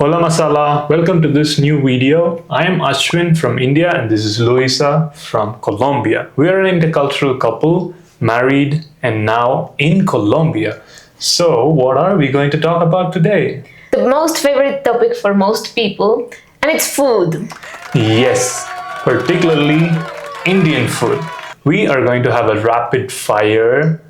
Hola Masala, welcome to this new video. I am Ashwin from India and this is Luisa from Colombia. We are an intercultural couple, married and now in Colombia. So what are we going to talk about today? The most favorite topic for most people, and it's food. Yes, particularly Indian food. We are going to have a rapid fire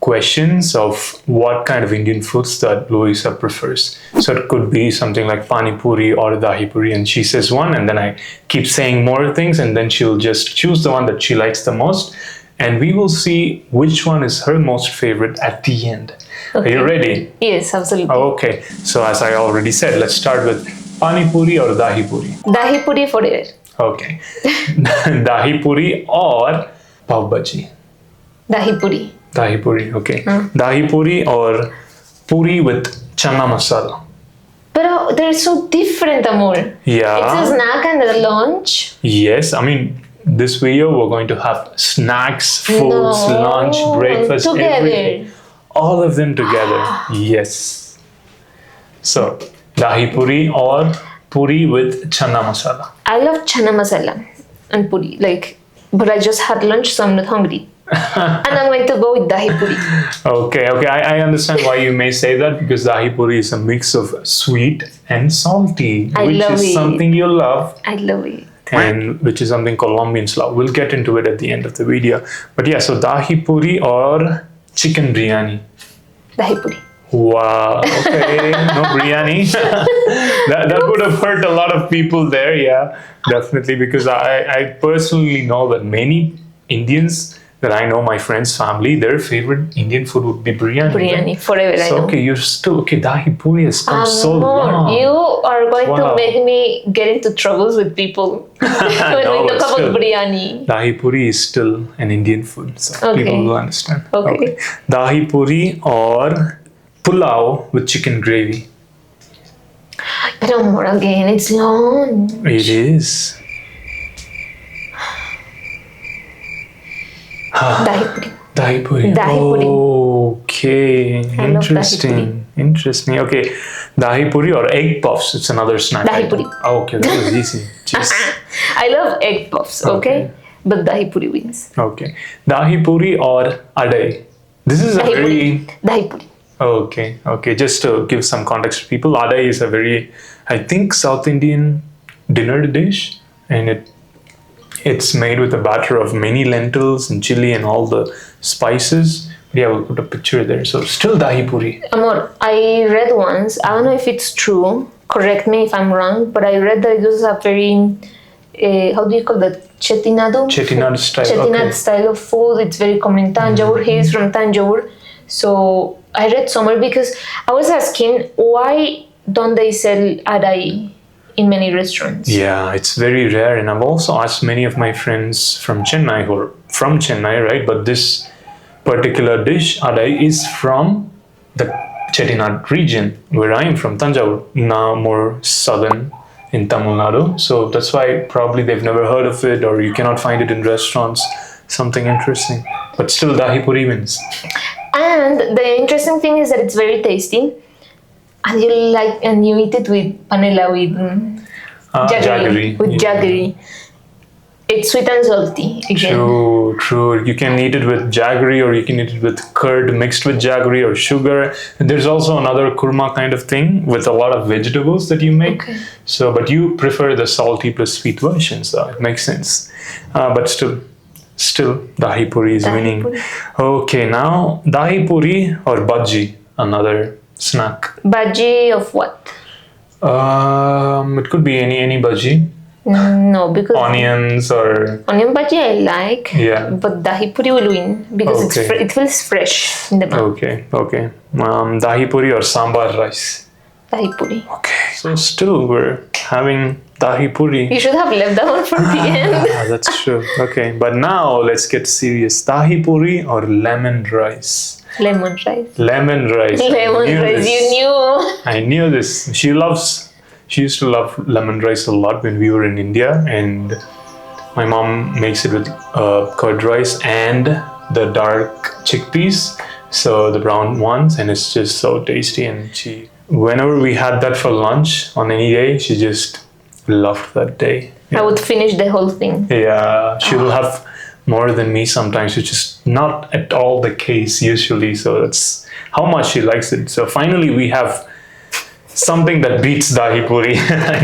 questions of what kind of Indian foods that Luisa prefers. So it could be something like pani puri or dahi puri, and she says one, and then I keep saying more things, and then she'll just choose the one that she likes the most, and we will see which one is her most favorite at the end. Okay. Are you ready? Yes, absolutely. Okay, so as I already said, let's start with pani puri or dahi puri. Dahi puri forever. Okay. Dahi puri or pav bhaji. Dahi puri. Dahi puri, okay. Dahi puri or puri with chana masala. But they're so different, amor. Yeah. It's a snack and a lunch. Yes, I mean, this video we're going to have snacks, foods, No, lunch, breakfast, together. everything. All of them together. Yes. So, dahi puri or puri with chana masala. I love chana masala and puri. But I just had lunch, so I'm not hungry. And I'm going to go with dahi puri. Okay, I understand why you may say that, because dahi puri is a mix of sweet and salty, which love is it. something you love. I love it. And which is something Colombians love. We'll get into it at the end of the video. But yeah, so dahi puri or chicken biryani. Dahi puri. Wow, okay, no biryani. that would have hurt a lot of people there, yeah, definitely, because I personally know that many Indians that I know, my friends' family, their favorite Indian food would be biryani. Biryani forever, So, I know. okay, you're still, okay, dahi puri has come so Amor, long. you are going Wow. to make me get into troubles with people when No, we but talk still. about biryani. Dahi puri is still an Indian food, so Okay. people will understand. Okay. Dahi puri or pulao with chicken gravy. But amor, again, it's long. It is. Dahi puri. Dahi puri. Dahi puri. Okay, I love dahi interesting. Interesting. Okay, dahi puri or egg puffs. It's another snack. Dahi item. puri. Oh, okay, that was easy. Jeez. I love egg puffs, okay? But dahi puri wins. Okay, dahi puri or adai. This is a Dahi very puri. Dahi puri. okay. Just to give some context to people, adai is a very, I think, South Indian dinner dish, and it's made with a batter of many lentils and chili and all the spices. Yeah, we'll put a picture there. So still dahi puri. Amor, I read once, I don't know if it's true, correct me if I'm wrong, but I read that it was a very, how do you call that? Chettinad style. Chettinad Okay. style of food. It's very common in Tanjore. He is from Tanjore. So I read somewhere because I was asking, why don't they sell adai in many restaurants? Yeah, it's very rare, and I've also asked many of my friends from Chennai who are from Chennai, right? But this particular dish, adai, is from the Chettinad region, where I am from, Tanjore, now more southern in Tamil Nadu. So that's why probably they've never heard of it, or you cannot find it in restaurants. Something interesting, but still dahi puri wins. And the interesting thing is that it's very tasty, and you eat it with panela, with jaggery, with jaggery. It's sweet and salty again. True. You can eat it with jaggery, or you can eat it with curd mixed with jaggery or sugar. And there's also another kurma kind of thing with a lot of vegetables that you make. Okay. So, but you prefer the salty plus sweet version, so it makes sense. But still, dahi puri is Dahi winning. puri. Okay, now dahi puri or bhaji, another snack. Bhaji of what? It could be any bhaji, No, because onions or onion bhaji I like, yeah. but dahi puri will win because Okay. it feels fresh in the mouth. Okay. Dahi puri or sambar rice. Dahi puri. Okay. So still we're having dahi puri. You should have left that one for the end. That's true. Okay, but now let's get serious. Dahi puri or lemon rice? Lemon rice. Lemon rice. Lemon rice, you knew. I knew this. She used to love lemon rice a lot when we were in India, and my mom makes it with curd rice and the dark chickpeas, so the brown ones, and it's just so tasty, and she whenever we had that for lunch on any day, she just loved that day. I would finish the whole thing. Yeah, she will have more than me sometimes, which is not at all the case usually. So that's how much she likes it. So finally, we have something that beats dahi puri.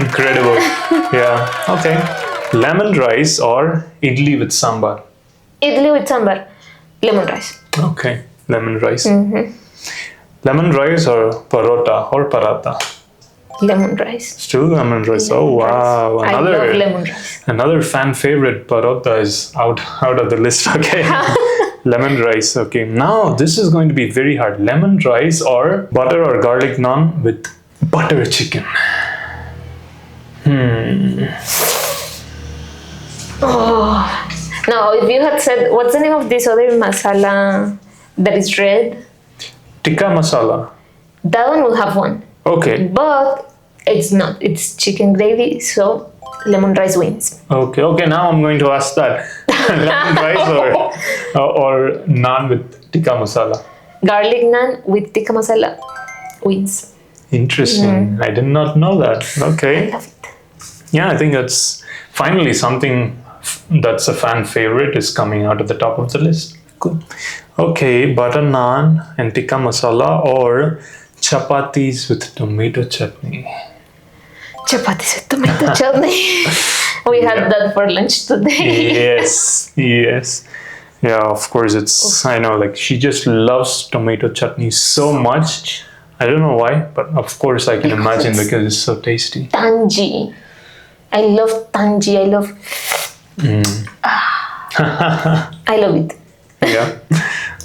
Incredible. Yeah. Okay. Lemon rice or idli with sambar? Idli with sambar. Lemon rice. Okay. Lemon rice. Lemon rice or parota or paratha? Lemon rice. Still lemon rice. Oh wow! I love lemon rice. Another fan favorite parota is out of the list. Okay, lemon rice. Okay, now this is going to be very hard. Lemon rice or butter or garlic naan with butter chicken. Oh, now if you had said, what's the name of this other masala that is red? Tikka masala. That one will have one. Okay. But it's not. It's chicken gravy, so lemon rice wins. Okay. Okay. Now I'm going to ask that. Lemon rice or naan with tikka masala. Garlic naan with tikka masala wins. Interesting. I did not know that. Okay. I love it. Yeah, I think that's finally something that's a fan favorite is coming out of the top of the list. Cool. Okay, butter naan and tikka masala or chapatis with tomato chutney. Chapatis with tomato chutney. We had that for lunch today. Yes, yes. Yeah, of course it's, I know, like she just loves tomato chutney so much. I don't know why, but of course I can imagine because it's so tasty. Tangy. I love tangy. I love... I love it. Yeah.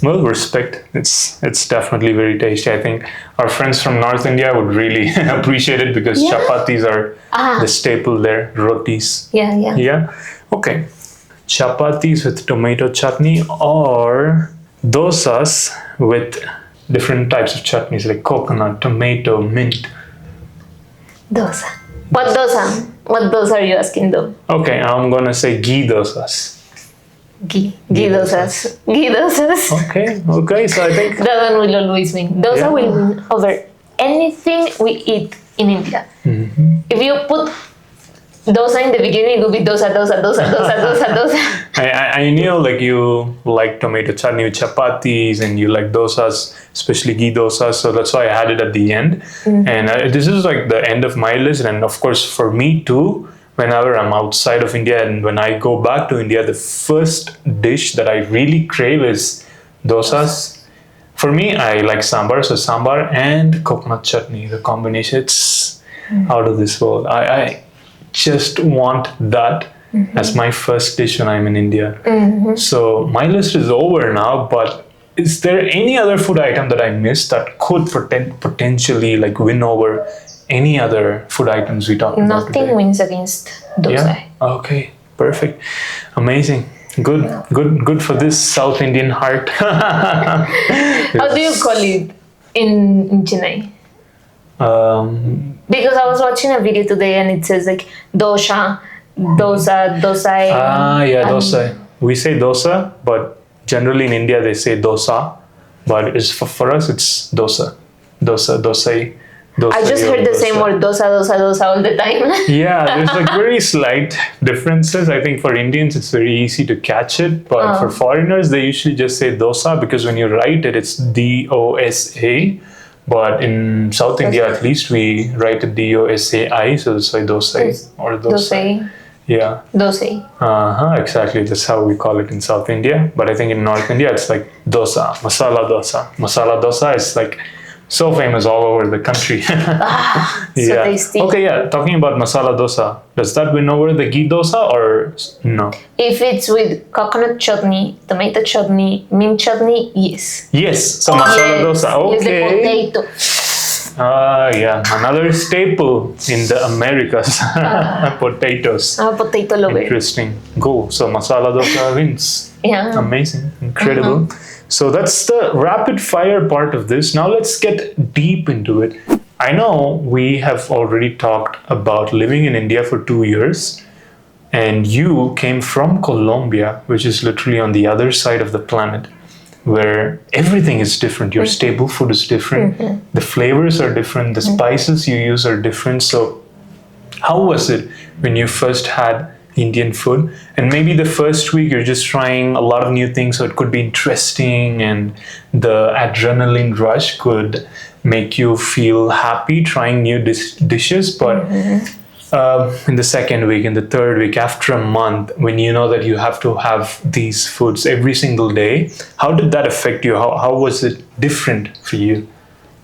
Well, respect. It's definitely very tasty. I think our friends from North India would really appreciate it because chapatis are the staple there. Rotis. Yeah, yeah. Yeah. Okay. Chapatis with tomato chutney or dosas with different types of chutneys like coconut, tomato, mint. Dosa. What dosa? What dosa are you asking though? Okay, I'm gonna say ghee dosas. Ghee dosas. Ghee dosas. Okay. So I think That one will always win. Dosa will win over anything we eat in India. If you put dosa in the beginning, it will be dosa. I knew like you like tomato chutney with chapatis and you like dosas, especially ghee dosas. So that's why I had it at the end. And this is like the end of my list. And of course, for me too, whenever I'm outside of India and when I go back to India, the first dish that I really crave is dosas. For me, I like sambar. So sambar and coconut chutney, the combination, it's out of this world. I just want that as my first dish when I'm in India. So my list is over now, but is there any other food item that I missed that could potentially like win over any other food items we talked about today? Nothing wins against dosa. Yeah? Okay, perfect. Amazing. Good for this South Indian heart. How do you call it in Chennai? Because I was watching a video today and it says like dosa. Yeah, dosa. We say dosa, but generally in India they say dosa. But it's for us it's dosa. Dosa. I just heard the same word dosa all the time. Yeah, there's like very slight differences. I think for Indians it's very easy to catch it, but for foreigners they usually just say dosa because when you write it it's D-O-S-A. But in South India at least we write it D-O-S-A-I, so that's why dosa or dosa. Yeah. Dosa. Exactly. That's how we call it in South India. But I think in North India it's like dosa, masala dosa. Masala dosa is like so famous all over the country. So tasty. Okay, yeah. Talking about masala dosa, does that win over the ghee dosa or no? If it's with coconut chutney, tomato chutney, mint chutney, yes. Yes. So masala dosa. Okay. Yes, the potato. Yeah. Another staple in the Americas. Potatoes. I'm a potato lover. Interesting. Go. So masala dosa wins. Yeah. Amazing. Incredible. So that's the rapid fire part of this. Now let's get deep into it. I know we have already talked about living in India for 2 years, and you came from Colombia, which is literally on the other side of the planet. where everything is different. Your staple food is different. The flavors are different. The spices you use are different. So how was it when you first had Indian food? And maybe the first week you're just trying a lot of new things, so it could be interesting and the adrenaline rush could make you feel happy trying new dishes. But in the second week, in the third week, after a month, when you know that you have to have these foods every single day, how did that affect you? How was it different for you?